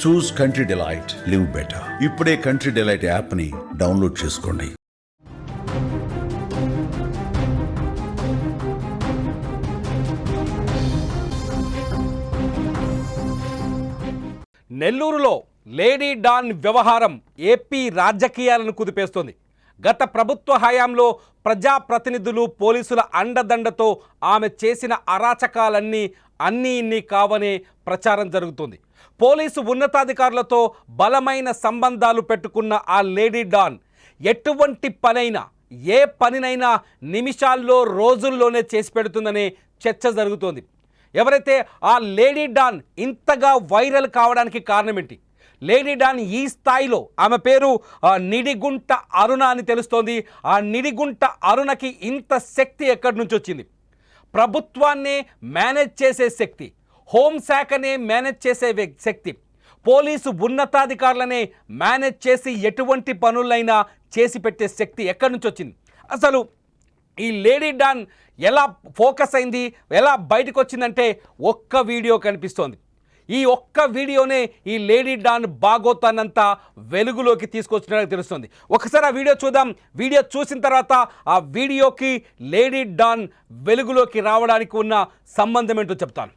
చూస్ country delight, live better. ఇప్పుడే country delight యాప్ని download చేసుకోండి. నెల్లూరులో లేడీ డాన్ వ్యవహారం ఏపీ రాజకీయాలను కుదిపేస్తోంది. గత ప్రభుత్వ హయాంలో ప్రజాప్రతినిధులు పోలీసుల అండదండతో ఆమె చేసిన అరాచకాలన్నీ ఇన్ని కావనే ప్రచారం జరుగుతుంది. పోలీసు ఉన్నతాధికారులతో బలమైన సంబంధాలు పెట్టుకున్న ఆ లేడీ డాన్ ఎటువంటి పనైనా ఏ పనినైనా నిమిషాల్లో రోజుల్లోనే చేసి పెడుతుందనే చర్చ జరుగుతోంది. ఎవరైతే ఆ లేడీ డాన్ ఇంతగా వైరల్ కావడానికి కారణం ఏంటి? లేడీ డాన్ ఈ స్థాయిలో, ఆమె పేరు నిడిగుంట అరుణ అని తెలుస్తోంది. ఆ నిడిగుంట అరుణకి ఇంత శక్తి ఎక్కడి నుంచి వచ్చింది? ప్రభుత్వాన్నే మేనేజ్ చేసే శక్తి, హోంశాఖనే మేనేజ్ చేసే శక్తి, పోలీసు ఉన్నతాధికారులనే మేనేజ్ చేసి ఎటువంటి పనులైనా చేసి పెట్టే శక్తి ఎక్కడి నుంచి వచ్చింది? అసలు ఈ లేడీ డాన్ ఎలా ఫోకస్ అయింది, ఎలా బయటకు వచ్చిందంటే ఒక్క వీడియో కనిపిస్తోంది. ఈ ఒక్క వీడియోనే ఈ లేడీ డాన్ బాగోతానంతా వెలుగులోకి తీసుకొచ్చినట్టు తెలుస్తుంది. ఒకసారి ఆ వీడియో చూద్దాం. వీడియో చూసిన తర్వాత ఆ వీడియోకి లేడీ డాన్ వెలుగులోకి రావడానికి ఉన్న సంబంధం ఏంటో చెప్తాను.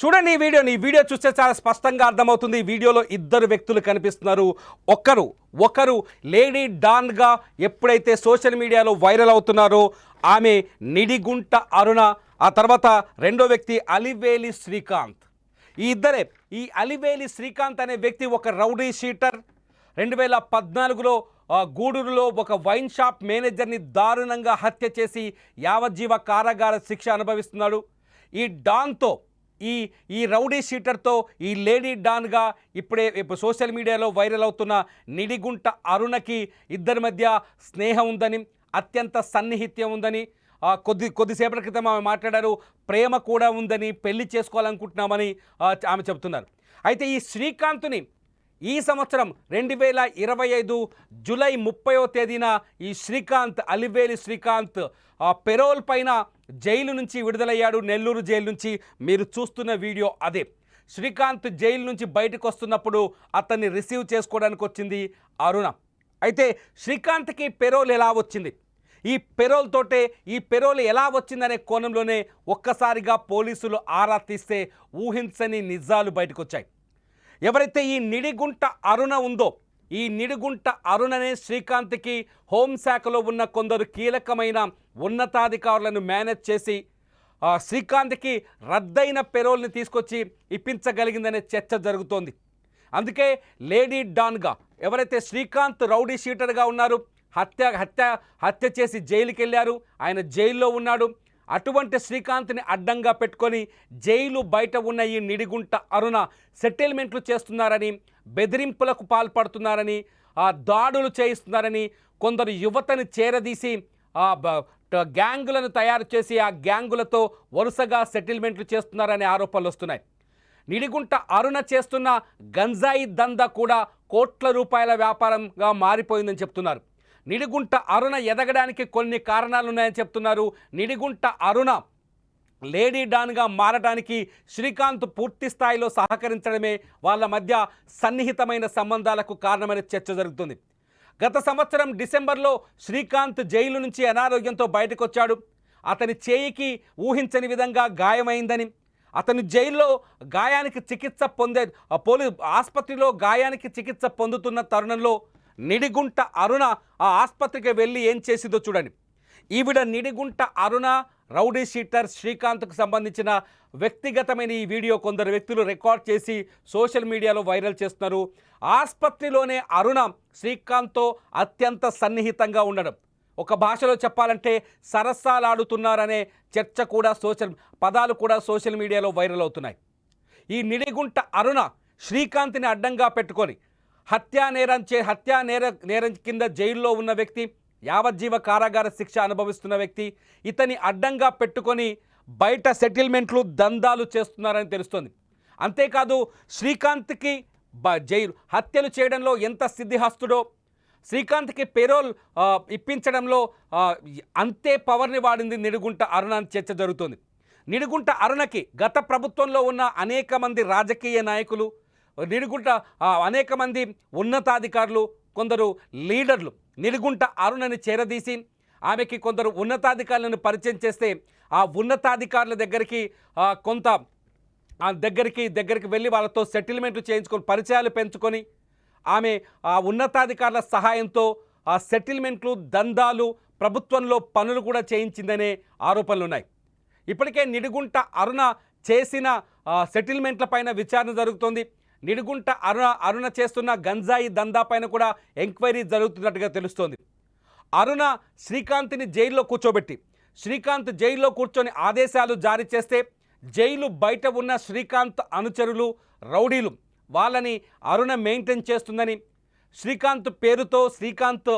చూడండి ఈ వీడియో చూస్తే చాలా స్పష్టంగా అర్థమవుతుంది. ఈ వీడియోలో ఇద్దరు వ్యక్తులు కనిపిస్తున్నారు. ఒకరు లేడీ డాన్గా ఎప్పుడైతే సోషల్ మీడియాలో వైరల్ అవుతున్నారో ఆమె నిడిగుంట అరుణ, ఆ తర్వాత రెండో వ్యక్తి అలివేలి శ్రీకాంత్. ఈ అలివేలి శ్రీకాంత్ అనే వ్యక్తి ఒక రౌడీ షీటర్. 2014లో గూడూరులో ఒక వైన్ షాప్ మేనేజర్ని దారుణంగా హత్య చేసి యావజ్జీవ కారాగార శిక్ష అనుభవిస్తున్నాడు. ఈ డాన్తో ఈ రౌడీ షీటర్తో ఈ లేడీ డాన్గా ఇప్పుడు సోషల్ మీడియాలో వైరల్ అవుతున్న నిడిగుంట అరుణకి ఇద్దరి మధ్య స్నేహం ఉందని, అత్యంత సన్నిహిత్యం ఉందని, కొద్దిసేపటి క్రితం ఆమె మాట్లాడారు. ప్రేమ కూడా ఉందని, పెళ్లి చేసుకోవాలనుకుంటున్నామని ఆమె చెబుతున్నారు. అయితే ఈ శ్రీకాంత్ని ఈ సంవత్సరం 2025 జూలై 30వ తేదీన ఈ అలివేలి శ్రీకాంత్ పెరోల్ పైన జైలు నుంచి విడుదలయ్యాడు. నెల్లూరు జైలు నుంచి. మీరు చూస్తున్న వీడియో అదే. శ్రీకాంత్ జైలు నుంచి బయటకు వస్తున్నప్పుడు అతన్ని రిసీవ్ చేసుకోవడానికి వచ్చింది అరుణ. అయితే శ్రీకాంత్కి పెరోల్ ఎలా వచ్చింది, ఈ పెరోల్ ఎలా వచ్చిందనే కోణంలోనే ఒక్కసారిగా పోలీసులు ఆరా తీస్తే ఊహించని నిజాలు బయటకు వచ్చాయి. ఎవరైతే ఈ నిడిగుంట అరుణ ఉందో, ఈ నిడిగుంట అరుణనే శ్రీకాంత్కి హోంశాఖలో ఉన్న కొందరు కీలకమైన ఉన్నతాధికారులను మేనేజ్ చేసి శ్రీకాంత్కి రద్దయిన పెరోల్ని తీసుకొచ్చి ఇప్పించగలిగిందనే చర్చ జరుగుతోంది. అందుకే లేడీ డాన్గా ఎవరైతే శ్రీకాంత్ రౌడీ షీటర్గా ఉన్నారు, హత్య చేసి జైలుకి వెళ్ళారు, ఆయన జైల్లో ఉన్నాడు. అటువంటి శ్రీకాంత్ని అడ్డంగా పెట్టుకొని జైలు బయట ఉన్న ఈ నిడిగుంట అరుణ సెటిల్మెంట్లు చేస్తున్నారని, బెదిరింపులకు పాల్పడుతున్నారని, దాడులు చేయిస్తున్నారని, కొందరు యువతని చేరదీసి గ్యాంగులను తయారు చేసి ఆ గ్యాంగులతో వరుసగా సెటిల్మెంట్లు చేస్తున్నారనే ఆరోపణలు వస్తున్నాయి. నిడిగుంట అరుణ చేస్తున్న గంజాయి దందా కూడా కోట్ల రూపాయల వ్యాపారంగా మారిపోయిందని చెప్తున్నారు. నిడిగుంట అరుణ ఎదగడానికి కొన్ని కారణాలు ఉన్నాయని చెప్తున్నారు. నిడిగుంట అరుణ లేడీ డాన్గా మారడానికి శ్రీకాంత్ పూర్తి స్థాయిలో సహకరించడమే వాళ్ళ మధ్య సన్నిహితమైన సంబంధాలకు కారణమైన చర్చ జరుగుతుంది. గత సంవత్సరం డిసెంబర్లో శ్రీకాంత్ జైలు నుంచి అనారోగ్యంతో బయటకు వచ్చాడు. అతని చేయికి ఊహించని విధంగా గాయమైందని, అతను జైల్లో గాయానికి ఆసుపత్రిలో గాయానికి చికిత్స పొందుతున్న తరుణంలో నిడిగుంట అరుణ ఆ ఆసుపత్రికి వెళ్ళి ఏం చేసిందో చూడండి. ఈవిడ నిడిగుంట అరుణ రౌడీ షీటర్ శ్రీకాంత్కు సంబంధించిన వ్యక్తిగతమైన ఈ వీడియో కొందరు వ్యక్తులు రికార్డ్ చేసి సోషల్ మీడియాలో వైరల్ చేస్తున్నారు. ఆసుపత్రిలోనే అరుణ శ్రీకాంత్తో అత్యంత సన్నిహితంగా ఉండడం, ఒక భాషలో చెప్పాలంటే సరసాలాడుతున్నారనే చర్చ కూడా పదాలు కూడా సోషల్ మీడియాలో వైరల్ అవుతున్నాయి. ఈ నిడిగుంట అరుణ శ్రీకాంత్ని అడ్డంగా పెట్టుకొని హత్యా నేరం కింద జైల్లో ఉన్న వ్యక్తి, యావజ్జీవ కారాగార శిక్ష అనుభవిస్తున్న వ్యక్తి, ఇతని అడ్డంగా పెట్టుకొని బయట సెటిల్మెంట్లు దందాలు చేస్తున్నారని తెలుస్తోంది. అంతేకాదు శ్రీకాంత్కి జైలు హత్యలు చేయడంలో ఎంత సిద్ధిహస్తుడో, శ్రీకాంత్కి పేరోల్ ఇప్పించడంలో అంతే పవర్ని వాడింది నిడుగుంట అరుణ అని చర్చ జరుగుతుంది. నిడుగుంట అరుణకి గత ప్రభుత్వంలో ఉన్న అనేక మంది రాజకీయ నాయకులు, నిడుగుంట అనేక మంది ఉన్నతాధికారులు, కొందరు లీడర్లు నిడుగుంట అరుణని చేరదీసి ఆమెకి కొందరు ఉన్నతాధికారులను పరిచయం చేస్తే ఆ ఉన్నతాధికారుల దగ్గరికి కొంత దగ్గరికి వెళ్ళి వాళ్ళతో సెటిల్మెంట్లు చేయించుకొని పరిచయాలు పెంచుకొని ఆమె ఆ ఉన్నతాధికారుల సహాయంతో ఆ సెటిల్మెంట్లు, దందాలు, ప్రభుత్వంలో పనులు కూడా చేయించిందనే ఆరోపణలు ఉన్నాయి. ఇప్పటికే నిడుగుంట అరుణ చేసిన సెటిల్మెంట్ల పైన విచారణ జరుగుతోంది. నిడుగుంట అరుణ చేస్తున్న గంజాయి దందా పైన కూడా ఎంక్వైరీ జరుగుతున్నట్టుగా తెలుస్తోంది. అరుణ శ్రీకాంత్ని జైల్లో కూర్చోబెట్టి, శ్రీకాంత్ జైల్లో కూర్చొని ఆదేశాలు జారీ చేస్తే జైలు బయట ఉన్న శ్రీకాంత్ అనుచరులు, రౌడీలు వాళ్ళని అరుణ మెయింటైన్ చేస్తుందని, శ్రీకాంత్ పేరుతో, శ్రీకాంత్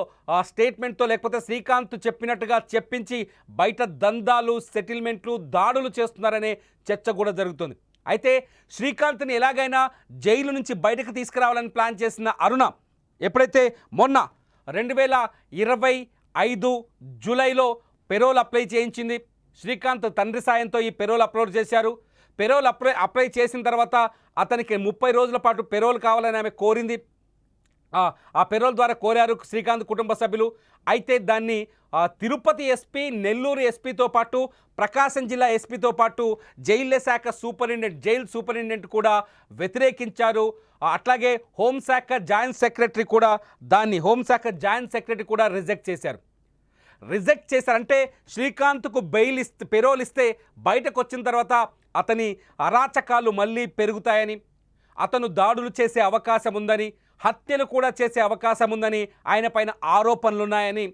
స్టేట్మెంట్తో, లేకపోతే శ్రీకాంత్ చెప్పినట్టుగా చెప్పించి బయట దందాలు, సెటిల్మెంట్లు, దాడులు చేస్తున్నారనే చర్చ కూడా జరుగుతుంది. అయితే శ్రీకాంత్ని ఎలాగైనా జైలు నుంచి బయటకు తీసుకురావాలని ప్లాన్ చేసిన అరుణ ఎప్పుడైతే మొన్న 2025 జూలైలో పెరోల్ అప్లై చేయించింది. శ్రీకాంత్ తండ్రి సాయంతో ఈ పెరోల్ అప్లోడ్ చేశారు. పెరోల్ అప్లై చేసిన తర్వాత అతనికి 30 రోజుల పాటు పెరోల్ కావాలని ఆమె కోరింది. ఆ పెరోల్ ద్వారా కోరారు శ్రీకాంత్ కుటుంబ సభ్యులు. అయితే దాన్ని తిరుపతి ఎస్పీ, నెల్లూరు ఎస్పీతో పాటు ప్రకాశం జిల్లా ఎస్పీతో పాటు జైళ్ల శాఖ జైలు సూపరింటెండెంట్ కూడా వ్యతిరేకించారు. అట్లాగే హోంశాఖ జాయింట్ సెక్రటరీ కూడా రిజెక్ట్ చేశారంటే శ్రీకాంత్కు పెరోల్ ఇస్తే బయటకు వచ్చిన తర్వాత అతని అరాచకాలు మళ్ళీ పెరుగుతాయని, అతను దాడులు చేసే అవకాశం ఉందని, హత్యలు కూడా చేసే అవకాశం ఉందని ఆయన పైన ఆరోపణలున్నాయని,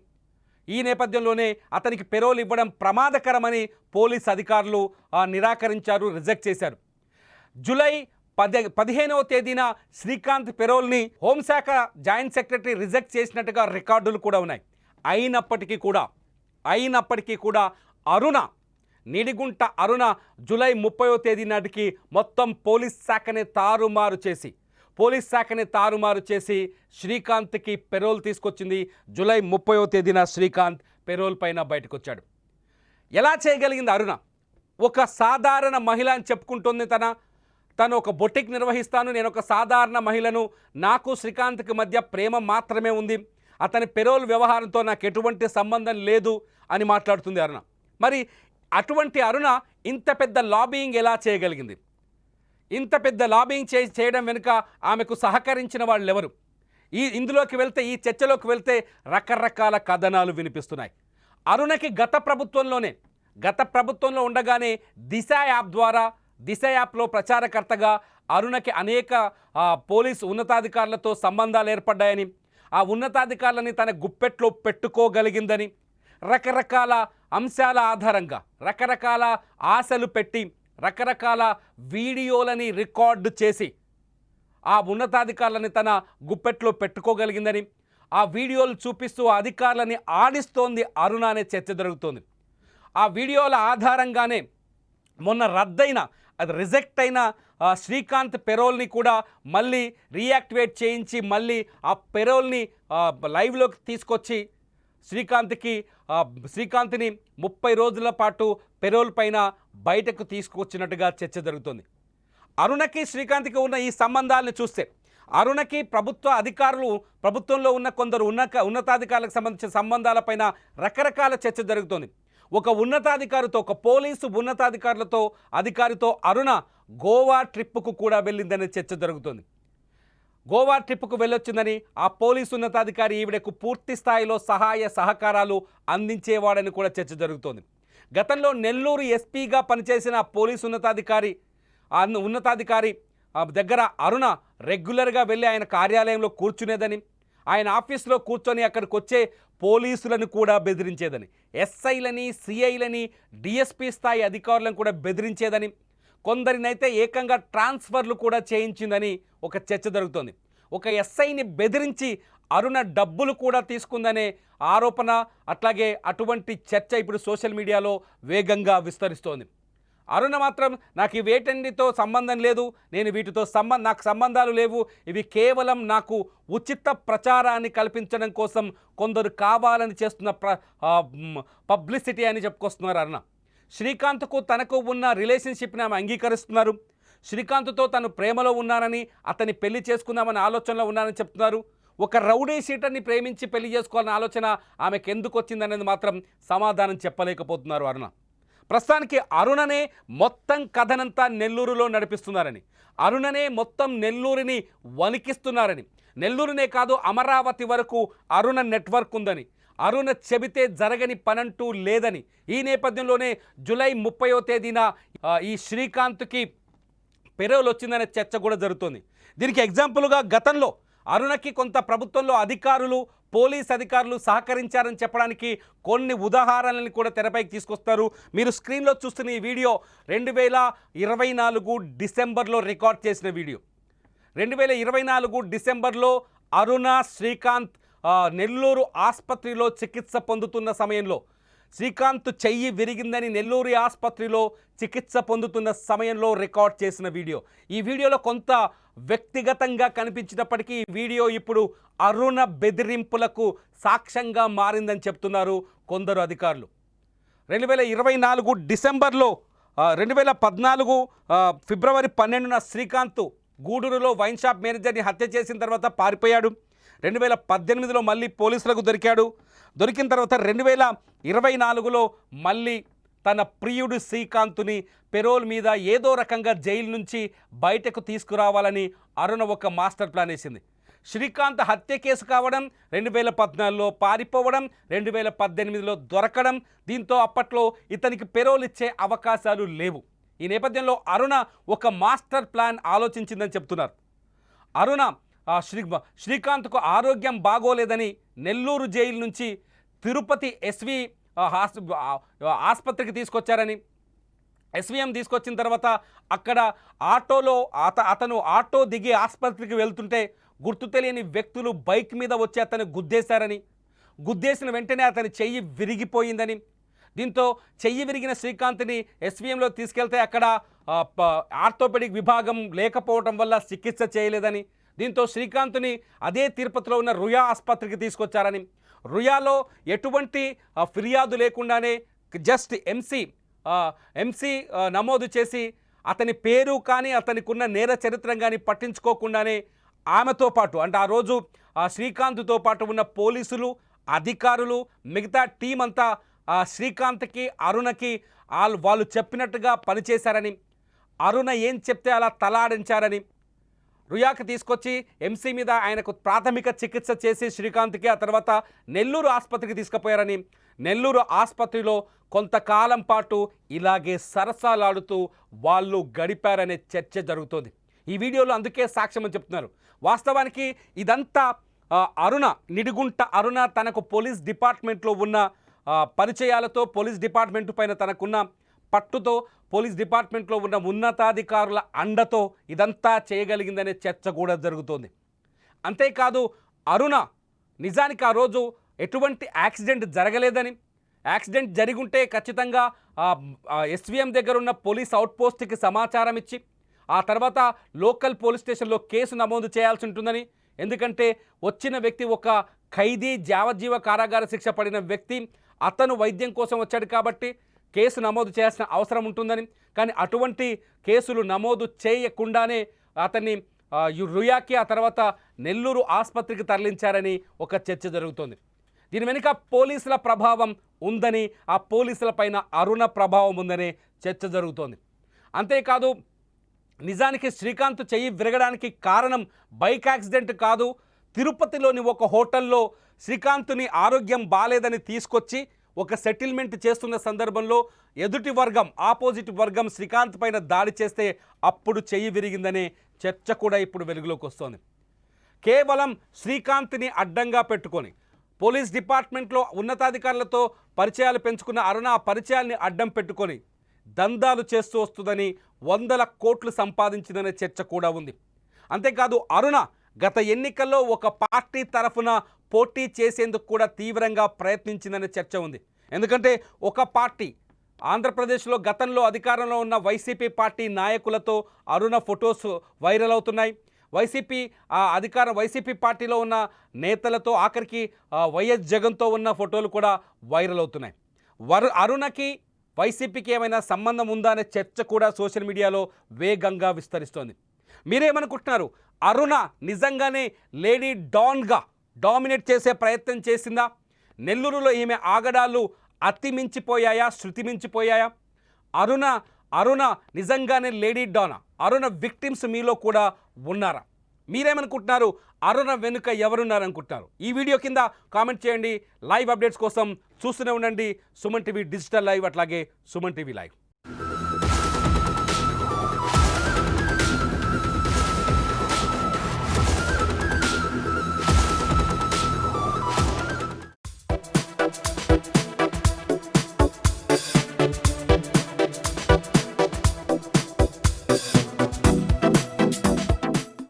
ఈ నేపథ్యంలోనే అతనికి పెరోల్ ఇవ్వడం ప్రమాదకరమని పోలీస్ అధికారులు నిరాకరించారు, రిజెక్ట్ చేశారు. జూలై 15వ తేదీన శ్రీకాంత్ పెరోల్ని హోంశాఖ జాయింట్ సెక్రటరీ రిజెక్ట్ చేసినట్టుగా రికార్డులు కూడా ఉన్నాయి. అయినప్పటికీ కూడా నిడిగుంట అరుణ జూలై 30వ తేదీ నాటికి మొత్తం పోలీస్ శాఖనే తారుమారు చేసి శ్రీకాంత్కి పెరోల్ తీసుకొచ్చింది. జూలై 30వ తేదీన శ్రీకాంత్ పెరోల్ పైన బయటకు వచ్చాడు. ఎలా చేయగలిగింది అరుణ? ఒక సాధారణ మహిళ అని చెప్పుకుంటుంది. తను ఒక బొటిక్ నిర్వహిస్తాను, నేను ఒక సాధారణ మహిళను, నాకు శ్రీకాంత్కి మధ్య ప్రేమ మాత్రమే ఉంది, అతని పెరోల్ వ్యవహారంతో నాకు ఎటువంటి సంబంధం లేదు అని మాట్లాడుతుంది అరుణ. మరి అటువంటి అరుణ ఇంత పెద్ద లాబియింగ్ ఎలా చేయగలిగింది? ఇంత పెద్ద లాబియింగ్ చేయడం వెనుక ఆమెకు సహకరించిన వాళ్ళు ఎవరు? ఈ చర్చలోకి వెళ్తే రకరకాల కథనాలు వినిపిస్తున్నాయి. అరుణకి గత ప్రభుత్వంలో ఉండగానే దిశ యాప్లో ప్రచారకర్తగా అరుణకి అనేక పోలీసు ఉన్నతాధికారులతో సంబంధాలు ఏర్పడ్డాయని, ఆ ఉన్నతాధికారులని తన గుప్పెట్లో పెట్టుకోగలిగిందని, రకరకాల అంశాల ఆధారంగా రకరకాల ఆశలు పెట్టి రకరకాల వీడియోలని రికార్డు చేసి ఆ ఉన్నతాధికారులని తన గుప్పెట్లో పెట్టుకోగలిగిందని, ఆ వీడియోలు చూపిస్తూ అధికారులని ఆడిస్తోంది అరుణ అనే చర్చ జరుగుతోంది. ఆ వీడియోల ఆధారంగానే మొన్న రిజెక్ట్ అయిన శ్రీకాంత్ పెరోల్ని కూడా మళ్ళీ రీయాక్టివేట్ చేయించి మళ్ళీ ఆ పెరోల్ని లైవ్లోకి తీసుకొచ్చి శ్రీకాంత్ని 30 రోజుల పాటు పెరోల్ పైన బయటకు తీసుకొచ్చినట్టుగా చర్చ జరుగుతుంది. అరుణకి శ్రీకాంత్కి ఉన్న ఈ సంబంధాలను చూస్తే అరుణకి ప్రభుత్వంలో ఉన్న కొందరు ఉన్నతాధికారులకు సంబంధించిన సంబంధాలపైన రకరకాల చర్చ జరుగుతుంది. ఒక పోలీసు అధికారితో అరుణ గోవా ట్రిప్పుకు కూడా వెళ్ళిందనే చర్చ జరుగుతుంది. గోవా ట్రిప్పుకు వెళ్ళొచ్చిందని, ఆ పోలీసు ఉన్నతాధికారి ఈవిడకు పూర్తి స్థాయిలో సహాయ సహకారాలు అందించేవాడని కూడా చర్చ జరుగుతోంది. గతంలో నెల్లూరు ఎస్పీగా పనిచేసిన పోలీసు ఉన్నతాధికారి దగ్గర అరుణ రెగ్యులర్గా వెళ్ళి ఆయన కార్యాలయంలో కూర్చునేదని, ఆయన ఆఫీస్లో కూర్చొని అక్కడికి వచ్చే పోలీసులను కూడా బెదిరించేదని, ఎస్ఐలని, సిఐలని, డిఎస్పీ స్థాయి అధికారులను కూడా బెదిరించేదని, కొందరినైతే ఏకంగా ట్రాన్స్ఫర్లు కూడా చేయించిందని ఒక చర్చ జరుగుతోంది. ఒక ఎస్ఐని బెదిరించి అరుణ డబ్బులు కూడా తీసుకుందనే ఆరోపణ, అట్లాగే అటువంటి చర్చ ఇప్పుడు సోషల్ మీడియాలో వేగంగా విస్తరిస్తోంది. అరుణ మాత్రం నాకు ఈ వేటన్నిటితో సంబంధం లేదు, నేను వీటితో నాకు సంబంధాలు లేవు, ఇవి కేవలం నాకు ఉచిత ప్రచారాన్ని కల్పించడం కోసం కొందరు కావాలని చేస్తున్న పబ్లిసిటీ అని చెప్పుకొస్తున్నారు అరుణ. శ్రీకాంత్కు తనకు ఉన్న రిలేషన్షిప్ని ఆమె అంగీకరిస్తున్నారు. శ్రీకాంత్తో తను ప్రేమలో ఉన్నానని, అతన్ని పెళ్లి చేసుకుందామని ఆలోచనలో ఉన్నానని చెప్తున్నారు. ఒక రౌడీ షీటర్ని ప్రేమించి పెళ్లి చేసుకోవాలన్న ఆలోచన ఆమెకు ఎందుకు వచ్చిందనేది మాత్రం సమాధానం చెప్పలేకపోతున్నారు అరుణ. ప్రస్తుతానికి అరుణనే మొత్తం కథనంతా నెల్లూరులో నడిపిస్తున్నారని, అరుణనే మొత్తం నెల్లూరుని వణికిస్తున్నారని, నెల్లూరునే కాదు అమరావతి వరకు అరుణ నెట్వర్క్ ఉందని, అరుణ చెబితే జరగని పనంటూ లేదని, ఈ నేపథ్యంలోనే జూలై 30వ తేదీన ఈ శ్రీకాంత్కి పెరోల్ వచ్చిందనే చర్చ కూడా జరుగుతుంది. దీనికి ఎగ్జాంపుల్గా గతంలో అరుణకి కొంత ప్రభుత్వంలో అధికారులు, పోలీస్ అధికారులు సహకరించారని చెప్పడానికి కొన్ని ఉదాహరణలను కూడా తెరపైకి తీసుకొస్తారు. మీరు స్క్రీన్లో చూస్తున్న ఈ వీడియో 2024 డిసెంబర్లో రికార్డ్ చేసిన వీడియో. 2024 డిసెంబర్లో అరుణ శ్రీకాంత్ నెల్లూరు ఆసుపత్రిలో చికిత్స పొందుతున్న సమయంలో, శ్రీకాంత్ చెయ్యి విరిగిందని నెల్లూరు ఆసుపత్రిలో చికిత్స పొందుతున్న సమయంలో రికార్డ్ చేసిన వీడియో. ఈ వీడియోలో కొంత వ్యక్తిగతంగా కనిపించినప్పటికీ ఈ వీడియో ఇప్పుడు అరుణ బెదిరింపులకు సాక్ష్యంగా మారిందని చెప్తున్నారు కొందరు అధికారులు. 2024 డిసెంబర్లో 2014 ఫిబ్రవరి 12న శ్రీకాంత్ గూడూరులో వైన్ షాప్ మేనేజర్ని హత్య చేసిన తర్వాత పారిపోయాడు. 2018లో మళ్ళీ పోలీసులకు దొరికాడు. దొరికిన తర్వాత 2024లో మళ్ళీ తన ప్రియుడు శ్రీకాంత్ని పెరోల్ మీద ఏదో రకంగా జైలు నుంచి బయటకు తీసుకురావాలని అరుణ ఒక మాస్టర్ ప్లాన్ వేసింది. శ్రీకాంత్ హత్య కేసు కావడం, 2014లో పారిపోవడం, 2018లో దొరకడం, దీంతో అప్పట్లో ఇతనికి పెరోల్ ఇచ్చే అవకాశాలు లేవు. ఈ నేపథ్యంలో అరుణ ఒక మాస్టర్ ప్లాన్ ఆలోచించిందని చెప్తున్నారు. అరుణ శ్రీకాంత్కు ఆరోగ్యం బాగోలేదని నెల్లూరు జైలు నుంచి తిరుపతి ఎస్వి ఆసుపత్రికి తీసుకొచ్చారని, ఎస్విఎం తీసుకొచ్చిన తర్వాత అక్కడ ఆటోలో అతను ఆటో దిగి ఆసుపత్రికి వెళ్తుంటే గుర్తు తెలియని వ్యక్తులు బైక్ మీద వచ్చి అతను గుద్దేశారని, గుద్దేసిన వెంటనే అతని చెయ్యి విరిగిపోయిందని, దీంతో చెయ్యి విరిగిన శ్రీకాంత్ని ఎస్విఎంలో తీసుకెళ్తే అక్కడ ఆర్థోపెడిక్ విభాగం లేకపోవడం వల్ల చికిత్స చేయలేదని, దీంతో శ్రీకాంత్ని అదే తిరుపతిలో ఉన్న రుయా ఆసుపత్రికి తీసుకొచ్చారని, రుయాలో ఎటువంటి ఫిర్యాదు లేకుండానే జస్ట్ ఎంసీ నమోదు చేసి అతని పేరు కానీ అతనికి ఉన్న నేర చరిత్ర కానీ పట్టించుకోకుండానే ఆమెతో పాటు అంటే ఆ రోజు శ్రీకాంత్తో పాటు ఉన్న పోలీసులు, అధికారులు, మిగతా టీం అంతా శ్రీకాంత్కి, అరుణకి వాళ్ళు చెప్పినట్టుగా పనిచేశారని, అరుణ ఏం చెప్తే అలా తలాడించారని, రుయాకి తీసుకొచ్చి ఎంసీ మీద ఆయనకు ప్రాథమిక చికిత్స చేసి శ్రీకాంత్కి ఆ తర్వాత నెల్లూరు ఆసుపత్రికి తీసుకుపోయారని, నెల్లూరు ఆసుపత్రిలో కొంతకాలం పాటు ఇలాగే సరసాలాడుతూ వాళ్ళు గడిపారనే చర్చ జరుగుతోంది. ఈ వీడియోలో అందుకే సాక్ష్యం అని చెప్తున్నారు. వాస్తవానికి ఇదంతా అరుణ, నిడిగుంట అరుణ తనకు పోలీస్ డిపార్ట్మెంట్లో ఉన్న పరిచయాలతో, పోలీస్ డిపార్ట్మెంట్ పైన తనకున్న పట్టుతో, పోలీస్ డిపార్ట్మెంట్లో ఉన్న ఉన్నతాధికారుల అండతో ఇదంతా చేయగలిగిందనే చర్చ కూడా జరుగుతోంది. అంతేకాదు అరుణ నిజానికి ఆ రోజు ఎటువంటి యాక్సిడెంట్ జరగలేదని, యాక్సిడెంట్ జరిగుంటే ఖచ్చితంగా ఎస్విఎం దగ్గర ఉన్న పోలీస్ అవుట్పోస్ట్కి సమాచారం ఇచ్చి ఆ తర్వాత లోకల్ పోలీస్ స్టేషన్లో కేసు నమోదు చేయాల్సి ఉంటుందని, ఎందుకంటే వచ్చిన వ్యక్తి ఒక ఖైదీ, యావజ్జీవ కారాగార శిక్ష పడిన వ్యక్తి, అతను వైద్యం కోసం వచ్చాడు కాబట్టి కేసు నమోదు చేయాల్సిన అవసరం ఉంటుందని, కానీ అటువంటి కేసులు నమోదు చేయకుండానే అతన్ని రుయాకి ఆ తర్వాత నెల్లూరు ఆసుపత్రికి తరలించారని ఒక చర్చ జరుగుతోంది. దీని వెనుక పోలీసుల ప్రభావం ఉందని, ఆ పోలీసుల పైన అరుణ ప్రభావం ఉందనే చర్చ జరుగుతోంది. అంతేకాదు నిజానికి శ్రీకాంత్ చెయ్యి విరగడానికి కారణం బైక్ యాక్సిడెంట్ కాదు, తిరుపతిలోని ఒక హోటల్లో శ్రీకాంత్ని ఆరోగ్యం బాలేదని తీసుకొచ్చి ఒక సెటిల్మెంట్ చేస్తున్న సందర్భంలో ఎదుటి వర్గం, ఆపోజిట్ వర్గం శ్రీకాంత్ పైన దాడి చేస్తే అప్పుడు చెయ్యి విరిగిందనే చర్చ కూడా ఇప్పుడు వెలుగులోకి వస్తోంది. కేవలం శ్రీకాంత్ని అడ్డంగా పెట్టుకొని పోలీస్ డిపార్ట్మెంట్లో ఉన్నతాధికారులతో పరిచయాలు పెంచుకున్న అరుణ ఆ పరిచయాల్ని అడ్డం పెట్టుకొని దందాలు చేస్తూ వస్తుందని, 100 కోట్లు సంపాదించిందనే చర్చ కూడా ఉంది. అంతేకాదు అరుణ గత ఎన్నికల్లో ఒక పార్టీ తరఫున పోటీ చేసేందుకు కూడా తీవ్రంగా ప్రయత్నించిందనే చర్చ ఉంది. ఎందుకంటే ఒక పార్టీ ఆంధ్రప్రదేశ్లో గతంలో అధికారంలో ఉన్న వైసీపీ పార్టీ నాయకులతో అరుణ ఫొటోస్ వైరల్ అవుతున్నాయి. వైసీపీ పార్టీలో ఉన్న నేతలతో ఆఖరికి వైఎస్ జగన్తో ఉన్న ఫోటోలు కూడా వైరల్ అవుతున్నాయి. అరుణకి వైసీపీకి ఏమైనా సంబంధం ఉందా అనే చర్చ కూడా సోషల్ మీడియాలో వేగంగా విస్తరిస్తోంది. మీరేమనుకుంటున్నారు? అరుణ నిజంగానే లేడీ డాన్గా డామినేట్ చేసే ప్రయత్నం చేసిందా? నెల్లూరులో ఈమె ఆగడాలు అతిమించిపోయాయా, శృతిమించిపోయాయా? అరుణ నిజంగానే లేడీ డానా? అరుణ విక్టిమ్స్ మీలో కూడా ఉన్నారా? మీరేమనుకుంటున్నారు? అరుణ వెనుక ఎవరున్నారనుకుంటున్నారు? ఈ వీడియో కింద కామెంట్ చేయండి. లైవ్ అప్డేట్స్ కోసం చూస్తూనే ఉండండి సుమన్ టీవీ డిజిటల్ లైవ్, అట్లాగే సుమన్ టీవీ లైవ్.